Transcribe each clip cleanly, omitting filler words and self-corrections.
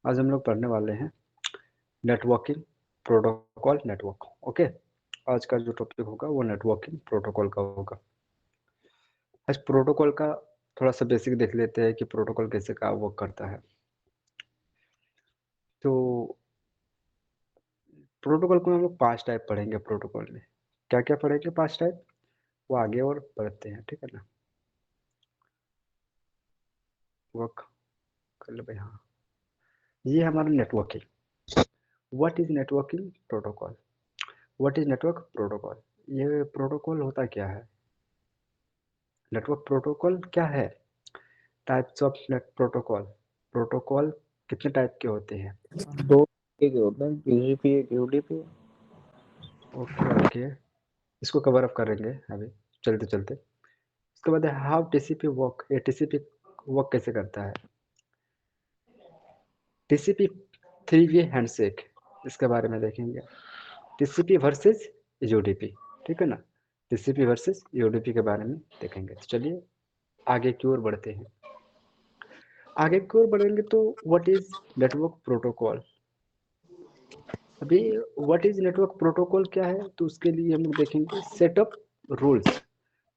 आज हम लोग पढ़ने वाले हैं नेटवर्किंग प्रोटोकॉल नेटवर्क। ओके, आज का जो टॉपिक होगा वो नेटवर्किंग प्रोटोकॉल का होगा। आज प्रोटोकॉल का थोड़ा सा बेसिक देख लेते हैं कि प्रोटोकॉल कैसे का वर्क करता है। तो प्रोटोकॉल को हम लोग 5 टाइप पढ़ेंगे। प्रोटोकॉल में क्या क्या पढ़ेंगे, 5 टाइप, वो आगे और पढ़ते हैं, ठीक है ना। वर्क कर लो भाई। हाँ, ये हमारा networking. What is networking protocol? What is network protocol? ये प्रोटोकॉल होता क्या है? नेटवर्क प्रोटोकॉल क्या है? Types of net protocol. Protocol कितने टाइप के होते हैं? दो एक होता है, टीसीपी एक यूडीपी। ओके ओके, इसको कवर अप करेंगे अभी चलते चलते। इसके बाद हाउ टीसीपी वर्क। ये टीसीपी वर्क कैसे करता है? टीसीपी 3 वे हैंडशेक, इसके बारे में देखेंगे। टीसीपी वर्सेस यूडीपी, ठीक है ना। टीसीपी वर्सेस यूडीपी के बारे में देखेंगे। तो चलिए आगे की ओर बढ़ते हैं। आगे की ओर बढ़ेंगे तो व्हाट इज नेटवर्क प्रोटोकॉल। अभी व्हाट इज नेटवर्क प्रोटोकॉल क्या है, तो उसके लिए हम लोग देखेंगे सेटअप रूल्स।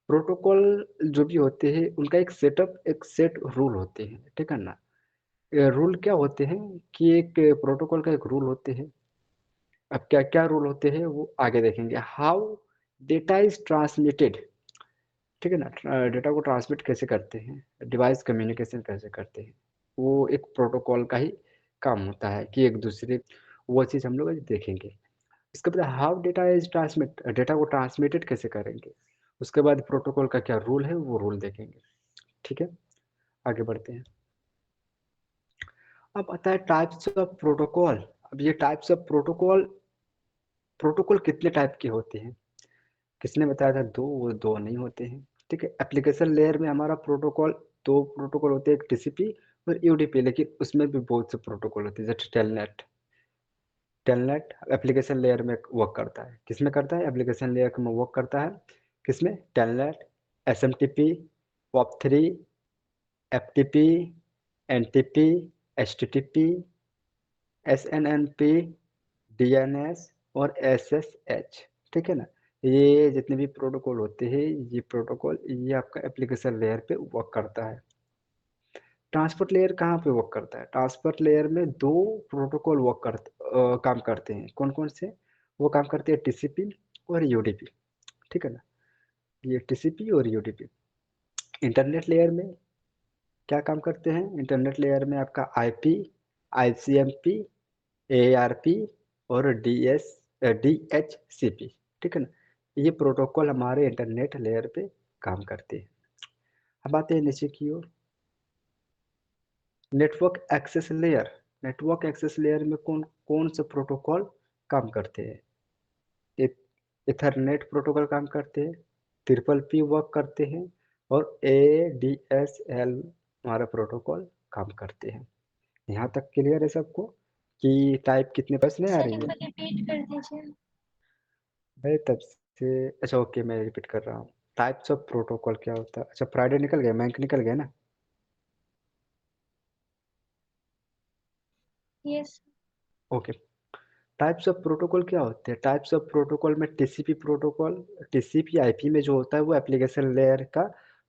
प्रोटोकॉल जो भी होते हैं उनका एक सेटअप, एक सेट रूल होते हैं, ठीक है ना। रूल क्या होते हैं कि एक प्रोटोकॉल का एक रूल होते हैं। अब क्या क्या रूल होते हैं वो आगे देखेंगे। हाउ डेटा इज ट्रांसमिटेड, ठीक है ना। डेटा को ट्रांसमिट कैसे करते हैं, डिवाइस कम्युनिकेशन कैसे करते हैं, वो एक प्रोटोकॉल का ही काम होता है कि एक दूसरे, वो चीज़ हम लोग देखेंगे। इसके बाद how data is transmit, data को ट्रांसमिटेड कैसे करेंगे। उसके बाद प्रोटोकॉल का क्या रूल है वो रूल देखेंगे, ठीक है। आगे बढ़ते हैं। अब आता है टाइप्स ऑफ प्रोटोकॉल। अब ये टाइप्स ऑफ प्रोटोकॉल, प्रोटोकॉल कितने टाइप के होते हैं? किसने बताया था दो? वो दो नहीं होते हैं, ठीक है। एप्लीकेशन लेयर में हमारा प्रोटोकॉल, दो प्रोटोकॉल होते हैं, एक टीसीपी और यूडीपी। लेकिन उसमें भी बहुत से प्रोटोकॉल होते हैं, जैसे टेलनेट। टेलनेट एप्लीकेशन लेयर में वर्क करता है। किसमें करता है? एप्लीकेशन लेयर में वर्क करता है। किसमें? Telnet, S M T P, POP three, F T P, N T P, H T T P, S N N P, D N S और एस एस एच, ठीक है ना। ये जितने भी प्रोटोकॉल होते हैं, ये प्रोटोकॉल ये आपका एप्लीकेशन लेयर पे वर्क करता है। ट्रांसपोर्ट लेयर कहाँ पे वर्क करता है? ट्रांसपोर्ट लेयर में दो प्रोटोकॉल काम करते हैं। कौन कौन से? वो काम करते हैं टीसीपी और यूडीपी, ठीक है ना। ये टीसीपी और यूडीपी। इंटरनेट लेयर में क्या काम करते हैं? इंटरनेट लेयर में आपका आईपी, आईसीएमपी, एआरपी और डीएचसीपी, ठीक है ना। ये प्रोटोकॉल हमारे इंटरनेट लेयर पे काम करते हैं। अब आते हैं नीचे की ओर। Network access layer. Network access layer में कौन कौन से प्रोटोकॉल काम करते हैं? इथरनेट प्रोटोकॉल काम करते हैं, ट्रिपल पी वर्क करते हैं और एडीएसएल हमारा प्रोटोकॉल काम करते हैं। यहाँ तक क्लियर है सबको कि टाइप कितने प्रश्न आ सर रही एक है? बार रिपीट कर दीजिए। भाई तब से, अच्छा ओके मैं रिपीट कर रहा हूँ। टाइप्स ऑफ प्रोटोकॉल क्या होता है? अच्छा फ्राइडे निकल गया, बैंक निकल गया ना। Yes. Okay, types of protocol क्या होते हैं? टाइप्स ऑफ प्रोटोकॉल में टीसीपी प्रोटोकॉल, टीसीपी आईपी में जो होता है वो एप्लीकेशन लेयर का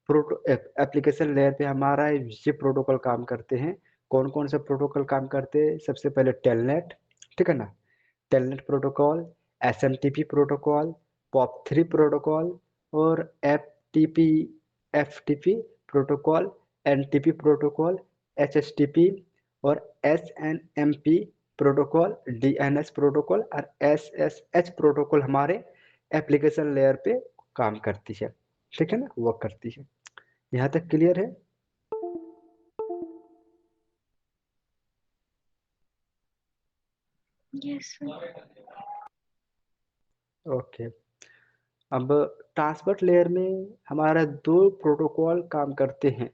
प्रोटो, एप्लीकेशन लेयर पे हमारा ये प्रोटोकॉल काम करते हैं। कौन कौन से प्रोटोकॉल काम करते हैं? सबसे पहले टेलनेट, ठीक है ना। Telnet protocol, S M T P protocol, pop three protocol और F T P protocol, N T P protocol, H S T P और S N M P protocol, D N S protocol और S S H protocol हमारे application layer पे काम करती है, ठीक है ना, वर्क करती है। यहाँ तक क्लियर है? Yes sir. ओके। अब ट्रांसपोर्ट लेयर में हमारा दो प्रोटोकॉल काम करते हैं,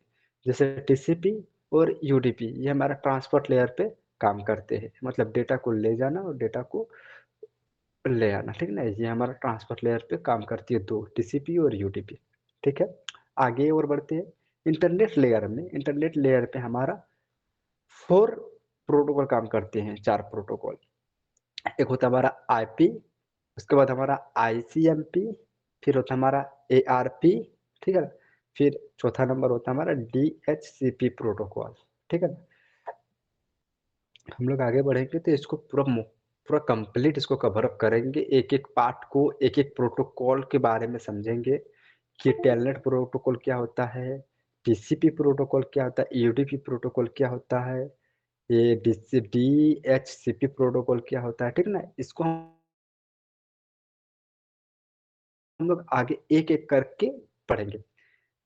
जैसे टीसीपी और यूडीपी। ये हमारा ट्रांसपोर्ट लेयर पे काम करते हैं, मतलब डेटा को ले जाना और डेटा को ले आना, ठीक है ना। ये हमारा ट्रांसपोर्ट लेयर पे काम करती है, दो, टीसीपी और यूडीपी, ठीक है। आगे और बढ़ते हैं। इंटरनेट लेयर में, इंटरनेट लेयर पे हमारा फोर प्रोटोकॉल काम करते हैं, 4 प्रोटोकॉल। एक होता है हमारा आईपी, उसके बाद हमारा आईसीएमपी, फिर होता है हमारा एआरपी, ठीक है ना? फिर चौथा नंबर होता है हमारा डीएचसीपी प्रोटोकॉल, ठीक है ना? हम लोग आगे बढ़ेंगे तो इसको पूरा कंप्लीट इसको कवर अप करेंगे, एक-एक पार्ट को, एक-एक प्रोटोकॉल के बारे में समझेंगे कि टेलनेट प्रोटोकॉल क्या होता है, टीसीपी प्रोटोकॉल क्या होता है, यूडीपी प्रोटोकॉल क्या होता है, ये डीएचसीपी प्रोटोकॉल क्या होता है, ठीक है ना? इसको हम लोग आगे एक-एक करके पढ़ेंगे,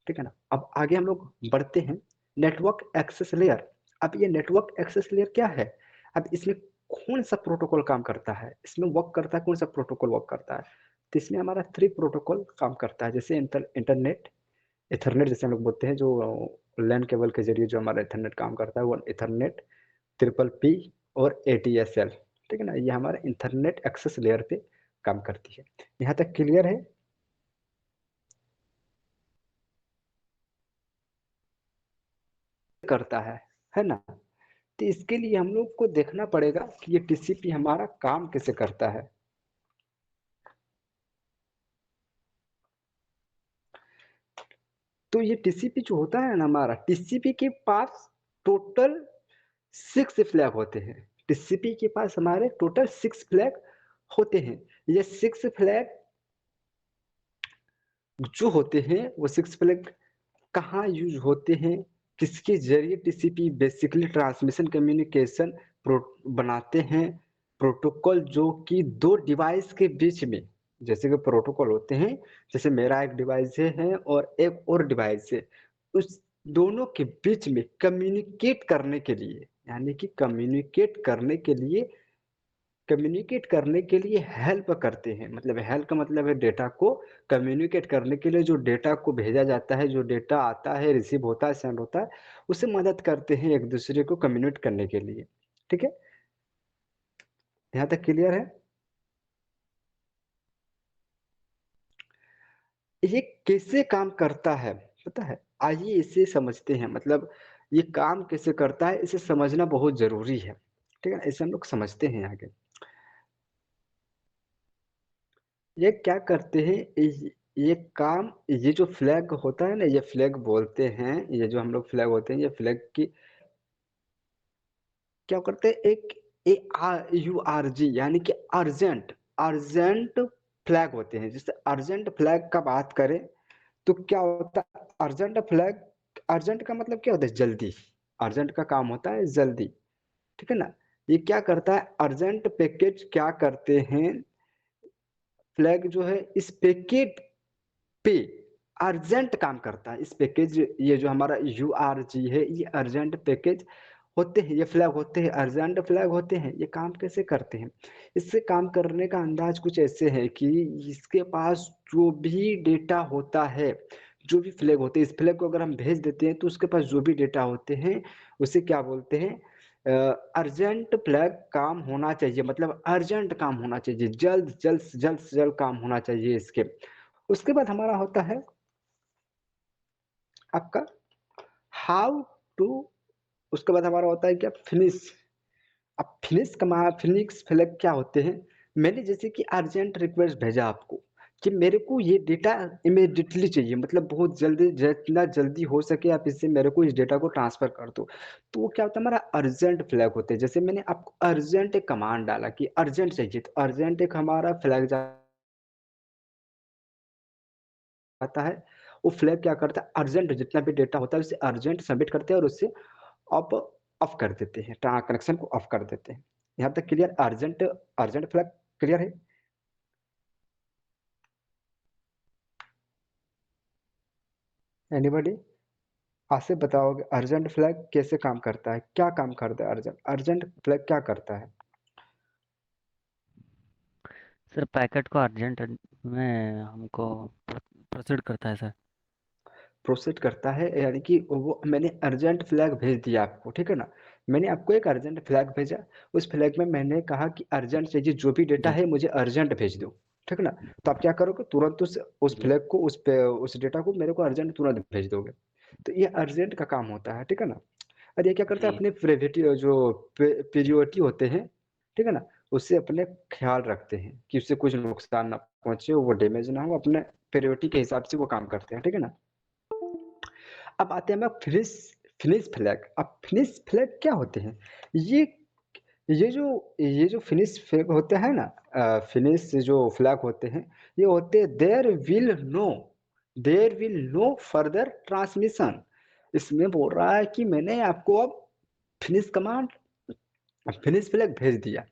ठीक है ना? अब आगे हम लोग बढ़ते हैं, नेटवर्क एक्सेस लेयर। अब ये नेटवर्क एक्सेस लेयर क्या है? अब इसमें कौन-सा प्रोटोकॉल काम करता है? इसमें वर्क करता है, कौन-सा प्रोटोकॉल वर्क करता है? तो इसमें हमारा 3 प्रोटोकॉल काम करता है, जैसे इंटरनेट, ईथरनेट जिसे हम लोग बोलते हैं, जो लैन केबल के ज़रिए जो हमारा ईथरनेट काम करता है, वो ईथरनेट, ट्रिपल पी और एडीएसएल, ठीक है ना? ये हमारा ईथरनेट एक्सेस लेयर पे काम करती है। यहाँ तक क्लियर है? करता है ना? तो इसके लिए हम लोग को देखना पड़ेगा कि ये टीसीपी हमारा काम कैसे करता है। तो ये टीसीपी जो होता है ना हमारा, टीसीपी के पास टोटल 6 फ्लैग होते हैं। टीसीपी के पास हमारे टोटल 6 फ्लैग होते हैं। ये 6 फ्लैग जो होते हैं, वो 6 फ्लैग कहाँ यूज होते हैं, किसके जरिए टीसीपी बेसिकली ट्रांसमिशन कम्युनिकेशन बनाते हैं, प्रोटोकॉल जो कि दो डिवाइस के बीच में, जैसे कि प्रोटोकॉल होते हैं, जैसे मेरा एक डिवाइस है और एक और डिवाइस है, उस दोनों के बीच में कम्युनिकेट करने के लिए, यानी कि कम्युनिकेट करने के लिए हेल्प करते हैं। मतलब हेल्प का मतलब है डेटा को कम्युनिकेट करने के लिए, जो डेटा को भेजा जाता है, जो डेटा आता है, रिसीव होता है, सेंड होता है, उससे मदद करते हैं एक दूसरे को कम्युनिकेट करने के लिए। ठीक है, यहाँ तक क्लियर है? ये कैसे काम करता है पता है? आइए इसे समझते हैं। मतलब ये काम कैसे करता है, इसे समझना बहुत जरूरी है, ठीक है ना? इसे हम लोग समझते हैं आगे। ये क्या करते हैं, ये काम, ये जो फ्लैग होता है ना, ये फ्लैग बोलते हैं, ये जो हम लोग फ्लैग होते हैं, ये फ्लैग की क्या करते हैं, एक ARURG यानी कि अर्जेंट अर्जेंट फ्लैग होते हैं। जैसे अर्जेंट फ्लैग का बात करें तो क्या होता है, अर्जेंट फ्लैग, अर्जेंट का मतलब क्या होता है, जल्दी। अर्जेंट का काम होता है जल्दी, ठीक है ना? ये क्या करता है, अर्जेंट पैकेज क्या करते हैं, फ्लैग जो है इस पैकेट पे अर्जेंट काम करता है। इस पैकेज, ये जो हमारा यूआरजी है, ये अर्जेंट पैकेज होते हैं, ये फ्लैग होते हैं, अर्जेंट फ्लैग होते हैं। ये काम कैसे करते हैं, इससे काम करने का अंदाज कुछ ऐसे है कि इसके पास जो भी डेटा होता है, जो भी फ्लैग होते हैं, इस फ्लैग को अगर हम भेज देते हैं तो उसके पास जो भी डेटा होते हैं उसे क्या बोलते हैं, अर्जेंट फ्लैग काम होना चाहिए। मतलब अर्जेंट काम होना चाहिए, जल्द जल्द जल्द से जल्द काम होना चाहिए इसके। उसके बाद हमारा होता है आपका हाउ टू, उसके बाद हमारा होता है क्या, फिनिश। अब फिनिक्स फ्लैग क्या होते हैं, मैंने जैसे कि अर्जेंट रिक्वेस्ट भेजा आपको कि मेरे को ये डेटा इमीडिएटली चाहिए, मतलब बहुत जल्दी, जितना जल्दी हो सके आप इससे मेरे को इस डेटा को ट्रांसफर कर दो, तो वो क्या होता है, हमारा अर्जेंट फ्लैग होते हैं। जैसे मैंने आपको अर्जेंट एक कमांड डाला कि अर्जेंट चाहिए, तो अर्जेंट एक हमारा फ्लैग आता है। वो फ्लैग क्या करता है, अर्जेंट जितना भी डेटा होता है उसे अर्जेंट सबमिट करते हैं और उससे ऑफ ऑफ कर देते हैं, कनेक्शन को ऑफ कर देते हैं। यहाँ तक clear? Urgent urgent flag clear है? एनीबॉडी? आज से बताओगे अर्जेंट फ्लैग कैसे काम करता है, क्या काम करता है अर्जेंट अर्जेंट फ्लैग क्या करता है? सर पैकेट को अर्जेंट में हमको प्रोसीड करता है सर। प्रोसीड करता है, यानी कि वो मैंने अर्जेंट फ्लैग भेज दिया आपको, ठीक है ना? मैंने आपको एक अर्जेंट फ्लैग भेजा, उस फ्लैग में मैंने कहा कि अर्जेंट चाहिए, जो भी डेटा जी है मुझे अर्जेंट भेज दो, ठीक है ना? तो आप क्या करोगे, तुरंत उस जी फ्लैग को, उस डेटा को मेरे को अर्जेंट तुरंत भेज दोगे। तो ये अर्जेंट का काम होता है, ठीक है ना? और ये क्या करता है जी। अपने प्राइवेटी जो प्रियोरिटी होते हैं, ठीक है ना? उससे अपने ख़्याल रखते हैं कि उससे कुछ नुकसान ना पहुँचे, वो डैमेज ना हो, अपने प्रायोरिटी के हिसाब से वो काम करते हैं, ठीक है ना? अब आते हैं हम फिनिश फिनिश फ्लैग। अब फिनिश फ्लैग क्या होते हैं? ये ये जो फिनिश फ्लैग होते हैं ना, फिनिश जो फ्लैग होते हैं, ये होते हैं there will no further transmission. इसमें बोल रहा है कि मैंने आपको अब फिनिश कमांड फिनिश फ्लैग भेज दिया।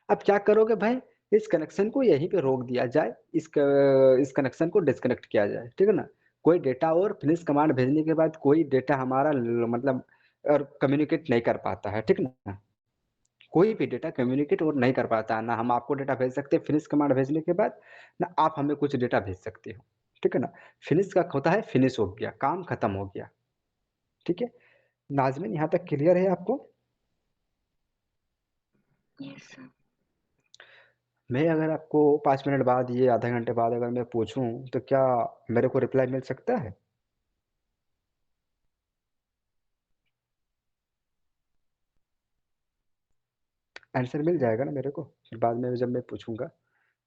अब क्या करोगे भाई? इस कनेक्शन को यहीं पे रोक दिया जाए, इस कनेक्शन को डिस्कनेक्ट किया जाए, ठीक है ना? कोई डेटा और फिनिश कमांड भेजने के बाद कोई डेटा हमारा मतलब और कम्युनिकेट नहीं कर पाता है, ठीक ना? कोई भी डेटा कम्युनिकेट और नहीं कर पाता है, ना हम आपको डेटा भेज सकते हैं फिनिश कमांड भेजने के बाद, ना आप हमें कुछ डेटा भेज सकते हो, ठीक है ना? फिनिश का होता है फिनिश हो गया, काम खत्म हो गया, ठीक है? नाज़मीन यहाँ तक क्लियर है आपको? Yes sir. मैं अगर आपको 5 मिनट बाद या आधे घंटे बाद अगर मैं पूछूँ, तो क्या मेरे को रिप्लाई मिल सकता है? आंसर मिल जाएगा ना मेरे को? फिर बाद में जब मैं पूछूँगा,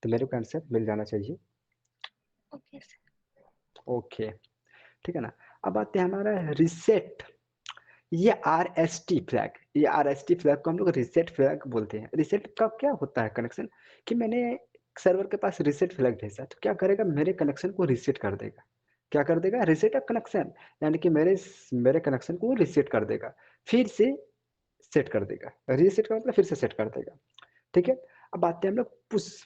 तो मेरे को आंसर मिल जाना चाहिए। Okay sir. ओके, ठीक है ना? अब आते हैं हमारा रीसेट। ये आरएसटी फ्लैग, ये आरएसटी फ्लैग को हम लोग रीसेट फ्लैग बोलते हैं। रीसेट का क्या होता है कनेक्शन, कि मैंने सर्वर के पास रीसेट फ्लैग भेजा, तो क्या करेगा मेरे कनेक्शन को रीसेट कर देगा। क्या कर देगा? रीसेट अ कनेक्शन, यानी कि मेरे कनेक्शन को रीसेट कर देगा, फिर से सेट कर देगा। रीसेट का मतलब फिर से सेट कर देगा, ठीक है? अब आते हैं हम लोग पुश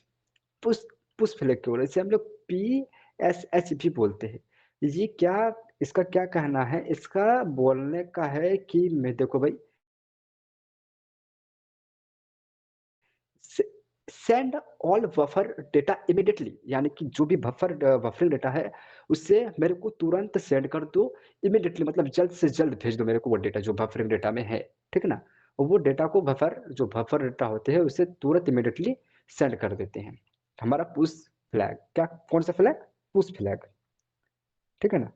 पुश फ्लैग की ओर, इसे हम लोग पीएसएच भी बोलते हैं। ये क्या, इसका क्या कहना है? इसका बोलने का है कि मैं देखो भाई, से send all buffer data immediately, यानी कि जो भी बफरिंग डेटा है, उसे मेरे को तुरंत सेंड कर दो इमीडिएटली, मतलब जल्द से जल्द भेज दो मेरे को वो डेटा जो बफरिंग डेटा में है, ठीक है ना? और वो डेटा को बफर डेटा होते हैं उसे तुरंत इमीडिएटली सेंड कर देते हैं। हमारा पुश फ्लैग क्या, कौन सा फ्लैग? पुश फ्लैग, ठीक है ना?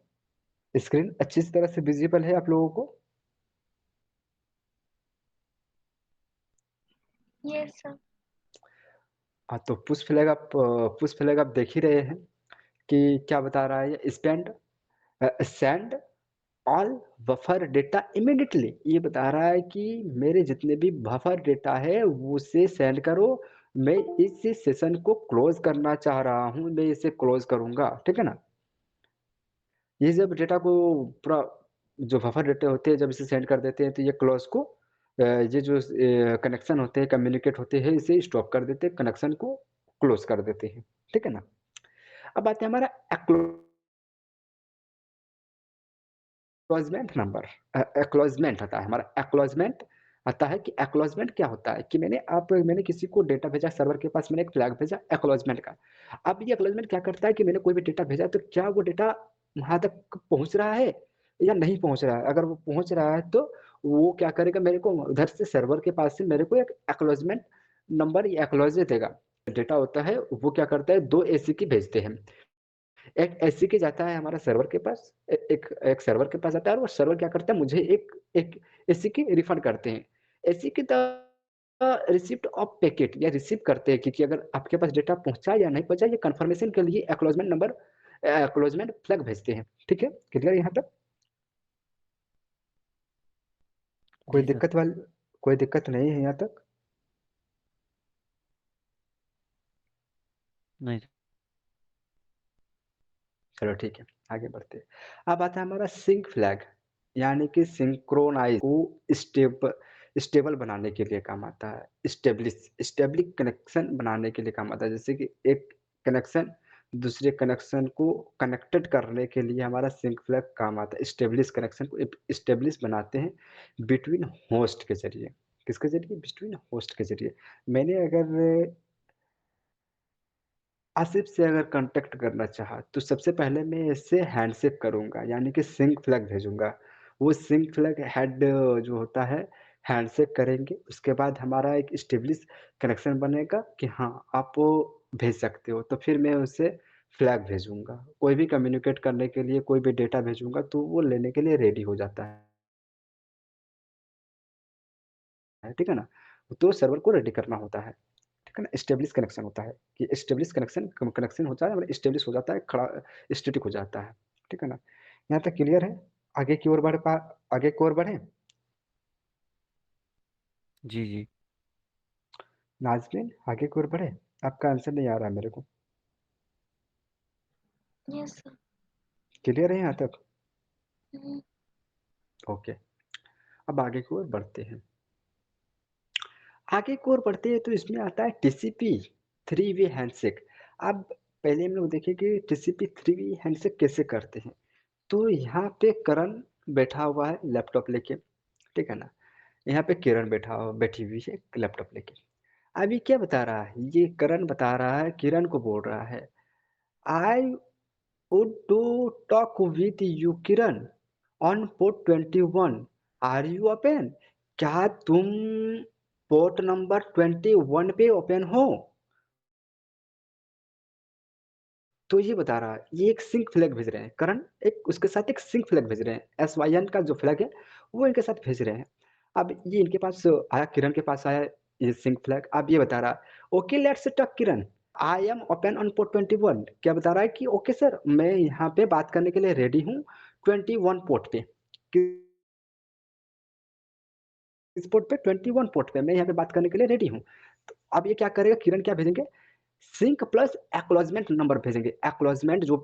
स्क्रीन अच्छी तरह से विजिबल है आप लोगों को? Yes sir. हाँ, तो पुश फ्लैग आप देख ही रहे हैं कि क्या बता रहा है ये, send all buffer data immediately. ये बता रहा है कि मेरे जितने भी बफर डेटा है वो उसे सेंड करो, मैं इस सेशन को क्लोज करना चाह रहा हूँ, मैं इसे क्लोज करूंगा, ठीक है ना? ये जब डेटा को पूरा, जो बफर डेटा होते हैं जब इसे सेंड कर देते हैं, तो ये क्लोज को ये जो कनेक्शन होते हैं कम्युनिकेट होते हैं इसे स्टॉप कर देते हैं, कनेक्शन को क्लोज कर देते हैं, ठीक है ना? अब आते हैं हमारा एक्नॉलेजमेंट नंबर। एक्नॉलेजमेंट आता है हमारा, एक्नॉलेजमेंट आता है कि एक्नॉलेजमेंट क्या होता है, कि मैंने किसी को डेटा भेजा सर्वर के पास, मैंने एक फ्लैग भेजा एक्नॉलेजमेंट का। अब ये एक्नॉलेजमेंट क्या करता है कि मैंने कोई भी डेटा भेजा, तो क्या वो डेटा वहां तक पहुंच रहा है या नहीं पहुंच रहा है? अगर वो पहुंच रहा है तो वो क्या करेगा, मेरे को उधर से सर्वर के पास से मेरे को एक एक्नॉलेजमेंट नंबर या एक्नॉलेज देगा। डेटा होता है वो क्या करता है, दो एसी की भेजते हैं। एक एससीके जाता है हमारा सर्वर के पास, एक एक सर्वर के पास जाता है और वो सर्वर क्या करता है, मुझे एक एक एससीके रिफंड करते हैं। एससीके द रिसिप्ट ऑफ पैकेट, या रिसीव करते हैं कि अगर आपके पास डेटा पहुंचा या नहीं पहुंचा, ये कंफर्मेशन के लिए एक्नॉलेजमेंट नंबर, एक्नॉलेजमेंट फ्लैग भेजते हैं, ठीक है? क्लियर यहाँ तक? कोई जी सर। दिक्कत वाली, कोई दिक्कत नहीं है यहाँ तक? नहीं सर। चलो ठीक है, आगे बढ़ते हैं। अब आता है हमारा सिंक फ्लैग, यानी कि सिंक्रोनाइज को स्टेब स्टेबल बनाने के लिए काम आता है। स्टेब्लिश कनेक्शन बनाने के लिए काम आता है, जैसे कि एक कनेक्शन दूसरे कनेक्शन को कनेक्टेड करने के लिए हमारा सिंक फ्लैग काम आता है। स्टेब्लिश कनेक्शन को स्टेब्लिश बनाते हैं बिटवीन होस्ट के जरिए। किसके जरिए? बिटवीन होस्ट के जरिए। मैंने अगर आसिफ से अगर कॉन्टैक्ट करना चाहा, तो सबसे पहले मैं इससे हैंडशेक करूँगा, यानी कि सिंक फ्लैग भेजूँगा। वो सिंक फ्लैग हेड जो होता है, हैंडशेक करेंगे, उसके बाद हमारा एक एस्टेब्लिश कनेक्शन बनेगा कि हाँ, आप वो भेज सकते हो। तो फिर मैं उसे फ्लैग भेजूँगा। कोई भी कम्युनिकेट करने के लिए कोई भी डेटा भेजूँगा, तो वो लेने के लिए रेडी हो जाता है। ठीक है ना, तो सर्वर को रेडी करना होता है, ठीक है ना। एस्टेब्लिश कनेक्शन होता है कि एस्टेब्लिश कनेक्शन होता है, मतलब एस्टेब्लिश हो जाता है, खड़ा स्टैटिक हो जाता है, ठीक है ना। यहाँ तक क्लियर है? आगे की ओर बढ़े। जी, जी। नाज़मीन, आगे की ओर बढ़े? आपका आंसर नहीं आ रहा है मेरे को। Yes, sir. क्लियर है यहाँ तक? Mm, ओके, अब आगे की ओर बढ़ते हैं। आगे की ओर बढ़ते हैं तो इसमें आता है टीसीपी थ्री वे हैंडशेक। अब पहले हम लोग देखें कि टीसीपी थ्री वे हैंडशेक कैसे करते हैं। तो यहाँ पे करण बैठा हुआ है लैपटॉप लेके, ठीक है ना। यहाँ पे किरण बैठी हुई है लैपटॉप लेके। अभी क्या बता रहा है, ये करण बता रहा है, किरण को बोल रहा है, I would to talk with you Kiran on port 21, are you open? क्या तुम पोर्ट नंबर 21 पे ओपन हो? तो ये बता रहा है, ये एक सिंक फ्लैग भेज रहे हैं करण, एक उसके साथ एक सिंक फ्लैग भेज रहे हैं, SYN का जो फ्लैग है वो इनके साथ भेज रहे हैं। अब ये इनके पास आया, किरण के पास आया ये सिंक फ्लैग। अब ये बता रहा, okay let's talk Kiran, I am open on port 21। क्या बता रहा है कि ओके सर, मैं यहाँ पे बात करने के लिए रेडी हूँ 21 पोर्ट पे। इस पोर्ट पे 21 पोर्ट पे मैं यहाँ पे बात करने के लिए रेडी हूँ। तो अब ये क्या करेगा, किरण क्या भेजेंगे, सिंक प्लस एक्नॉलेजमेंट नंबर भेजेंगे। एक्नॉलेजमेंट जो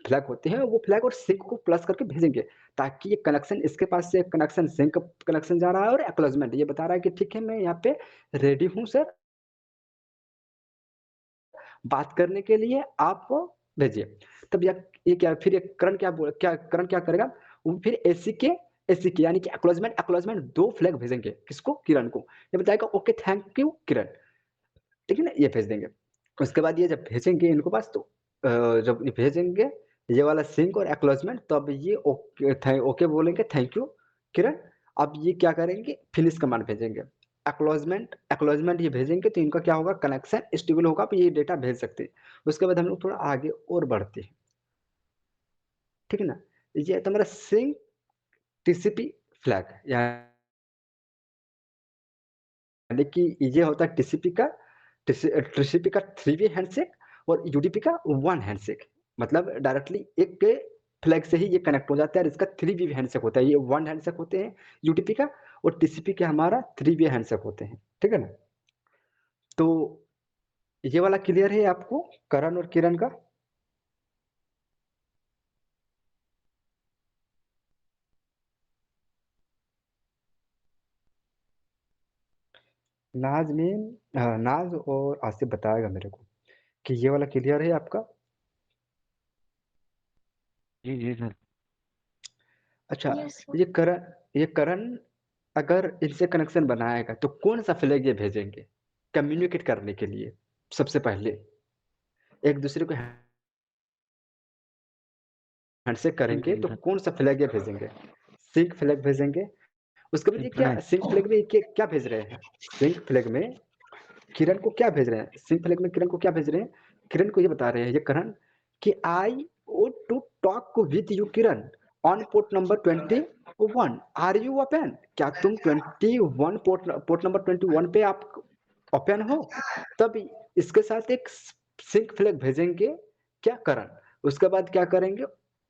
फ्लैग होते हैं वो फ्लैग और सिंक को प्लस करके भेजेंगे, ताकि ये कनेक्शन, इसके पास से कनेक्शन सिंक कनेक्शन जा रहा है और एक्नॉलेजमेंट ये बता रहा है कि ठीक है मैं यहाँ पे रेडी हूँ सर, बात करने के लिए आप भेजिए। तब ये क्या फिर करण क्या करेगा, वो फिर एसी के यानी कि एक्नॉलेजमेंट दो फ्लैग भेजेंगे, किसको, किरण को। ये बताएगा ओके थैंक यू किरण, ठीक है ना, ये भेज देंगे। उसके बाद ये जब भेजेंगे इनको पास, तो जब ये भेजेंगे ये वाला सिंक और एक्नॉलेजमेंट, तब ये ओके बोलेंगे थैंक यू किरण। अब ये क्या करेंगे, फिनिश कमांड भेजेंगे। एक्नॉलेजमेंट ये भेजेंगे तो इनका क्या होगा, कनेक्शन स्टेबल होगा, तो ये डेटा भेज सकते हैं। उसके बाद हम लोग थोड़ा आगे और बढ़ते हैं, ठीक है ना। ये तो हमारा सिंक टीसीपी फ्लैग, यानी कि ये होता है टीसीपी का थ्री वे हैंडशेक और यूडीपी का वन हैंडशेक। मतलब डायरेक्टली एक के फ्लैग से ही ये कनेक्ट हो जाता है, और इसका थ्री वे हैंडशेक होता है। ये वन हैंडशेक होते हैं यूडीपी का, और टीसीपी के हमारा थ्री वे हैंडशेक होते हैं, ठीक है ना। तो ये वाला क्लियर है आपको, करण और किरण का? नाज और आसिफ बताएगा मेरे को कि ये वाला क्लियर है आपका। जी, जी सर। अच्छा, yes, sir. ये करण अगर इनसे कनेक्शन बनाएगा तो कौन सा फ्लैग ये भेजेंगे कम्युनिकेट करने के लिए? सबसे पहले एक दूसरे को हैंडशेक करेंगे जी तो सर। कौन सा फ्लैग ये भेजेंगे? सिंक फ्लैग भेजेंगे। उसके बाद ये क्या सिंक्रोनाइज। सिंक फ्लैग में क्या भेज रहे हैं, सिंक फ्लैग में किरण को क्या भेज रहे हैं, सिंक फ्लैग में किरण को क्या भेज रहे हैं, किरण को ये बता रहे हैं ये करण कि I would to talk with you Kiran on port number 21, are you open? क्या तुम 21 पोर्ट नंबर 21 पे आप ओपन हो? तब इसके साथ एक सिंक फ्लैग भेजेंगे क्या, करण। उसके बाद क्या करेंगे,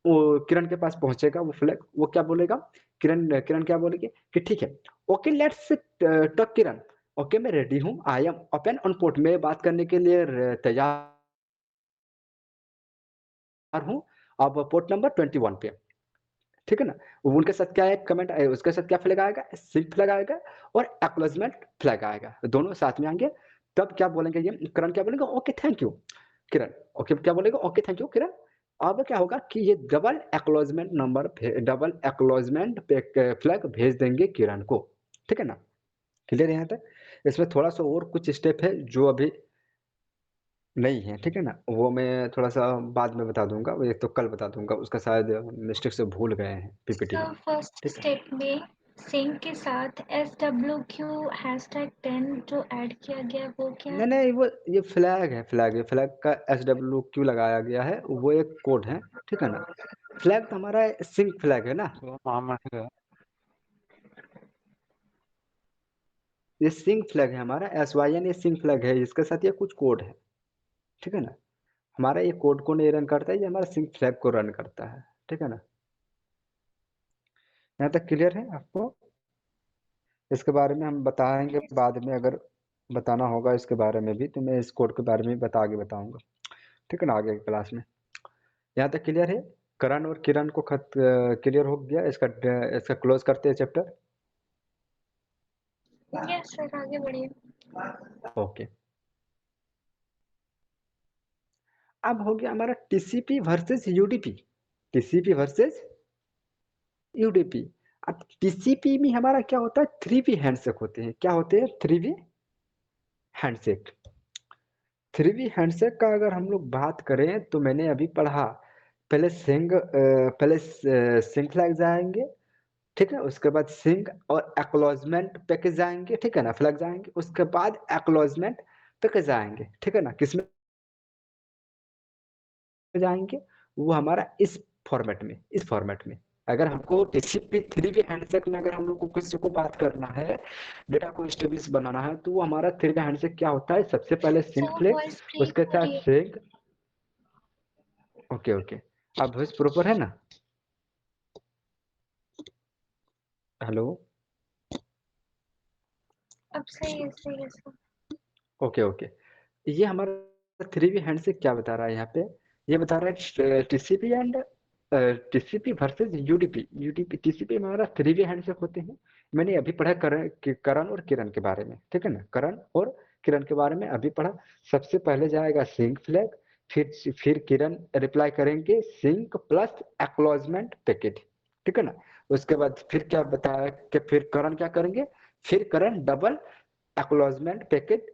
वो किरण के पास पहुंचेगा वो फ्लैग, वो क्या बोलेगा, किरण क्या बोलेगी कि ठीक है, okay let's talk Kiran, okay मैं रेडी हूँ, I am open on port में बात करने के लिए तैयार हूँ, अब पोर्ट नंबर 21 पे, ठीक है ना। उनके साथ क्या है कमेंट, उसके साथ क्या फ्लैग आएगा, सिंक फ्लैग आएगा और एक्नॉलेजमेंट फ्लैग आएगा, दोनों साथ में आएंगे। तब क्या बोलेंगे, ये किरण क्या बोलेंगे, okay thank you Kiran, okay क्या बोलेगा, ओके थैंक यू किरण। अब क्या होगा कि ये डबल एक्नॉलेजमेंट फ्लैग भेज देंगे किरण को, ठीक है ना। क्लियर है यहाँ तक? इसमें थोड़ा सा और कुछ स्टेप है जो अभी नहीं है, ठीक है ना, वो मैं थोड़ा सा बाद में बता दूंगा, वो एक तो कल बता दूंगा, उसका शायद मिस्टेक से भूल गए हैं पीपीटी So में, first ठीक है। स्टेप में सिंक के साथ SWQ #10 जो ऐड किया गया है, वो क्या नहीं है? नहीं, वो ये फ्लैग है, फ्लैग का SWQ लगाया गया है, वो एक कोड है, ठीक है ना। फ्लैग तो हमारा सिंक फ्लैग है ना। तो नाम है। ये सिंक फ्लैग है हमारा SYN, ये सिंक फ्लैग है, इसके साथ ये कुछ कोड है, ठीक है ना। हमारा ये कोड को नहीं रन करता है, ये हमारा सिंक फ्लैग को रन करता है, ठीक है ना। यहाँ तक क्लियर है आपको? इसके बारे में हम बताएंगे Yes. बाद में, अगर बताना होगा इसके बारे में भी तो मैं इस कोड के बारे में आगे बताऊंगा, ठीक है ना, आगे की क्लास में। यहाँ तक क्लियर है? करण और किरण को क्लियर हो गया? इसका क्लोज करते हैं चैप्टर। Yes, sir. आगे बढ़िए. ओके, अब हो गया हमारा TCP versus UDP। TCP versus UDP। अब TCP में हमारा क्या होता है, 3V हैंडशेक होते हैं। क्या होते हैं? 3V handshake. 3V हैंडशेक का अगर हम लोग बात करें तो मैंने अभी पढ़ा, पहले सिंक फ्लैग जाएंगे, ठीक है, उसके बाद सिंक और एक्नॉलेजमेंट पैकेज जाएंगे, ठीक है ना, फ्लैग जाएंगे, उसके बाद एक्नॉलेजमेंट पैकेज जाएंगे, ठीक है ना। किसमें जाएंगे? वो हमारा इस फॉर्मेट में अगर हमको TCP 3V हैंडशेक में अगर हम लोग को किसी को बात करना है, डेटा को स्टेब्लिश बनाना है, तो वो हमारा 3V हैंडशेक क्या होता है? सबसे पहले sync Sir, flag, voice break उसके हो साथ रही है. सिंक। ओके ओके, अब वॉइस प्रॉपर है ना? हेलो, अब सही है sir. Okay okay. ये हमारा 3V हैंडशेक क्या बता रहा है यहाँ पे? ये बता रहा है TCP and TCP versus UDP। TCP हमारा 3V हैंडशेक होते हैं। मैंने अभी पढ़ा करण और किरण के बारे में, ठीक है ना, करण और किरण के बारे में अभी पढ़ा। सबसे पहले जाएगा सिंक फ्लैग, फिर किरण रिप्लाई करेंगे सिंक प्लस एक्नॉलेजमेंट पैकेट, ठीक है ना। उसके बाद फिर क्या बताया कि फिर करण क्या करेंगे? फिर करण डबल एक्नॉलेजमेंट पैकेट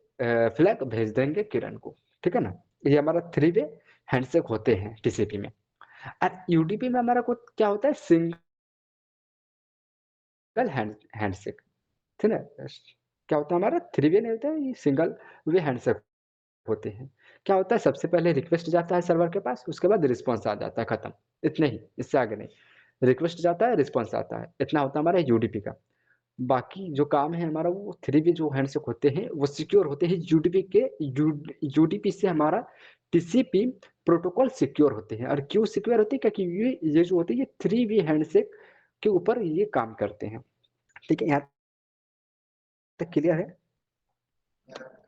फ्लैग भेज देंगे किरण को, ठीक है ना। ये हमारा 3 वे हैंडशेक होते हैं TCP में। और UDP में हमारा को क्या होता है? सिंगल हैंडशेक, ठीक है। क्या होता है हमारा? 3 वे नहीं होता है, ये सिंगल वे हैंडशेक होते हैं। क्या होता है? सबसे पहले रिक्वेस्ट जाता है सर्वर के पास, उसके बाद रिस्पॉन्स आ जाता है, खत्म, इतने ही, इससे आगे नहीं। रिक्वेस्ट जाता है, रिस्पॉन्स आता है, इतना होता है हमारा UDP का। बाकी जो काम है हमारा वो 3V जो हैंडशेक होते हैं वो सिक्योर होते हैं UDP से। हमारा TCP प्रोटोकॉल सिक्योर होते हैं। और क्यों सिक्योर होते हैं? क्योंकि ये जो होते हैं ये 3V हैंडशेक के ऊपर ये काम करते हैं, ठीक है। यहाँ तक क्लियर है?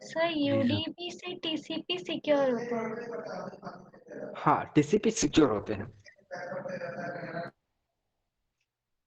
Sir, UDP से TCP सिक्योर होता है. हाँ, TCP सिक्योर होते हैं।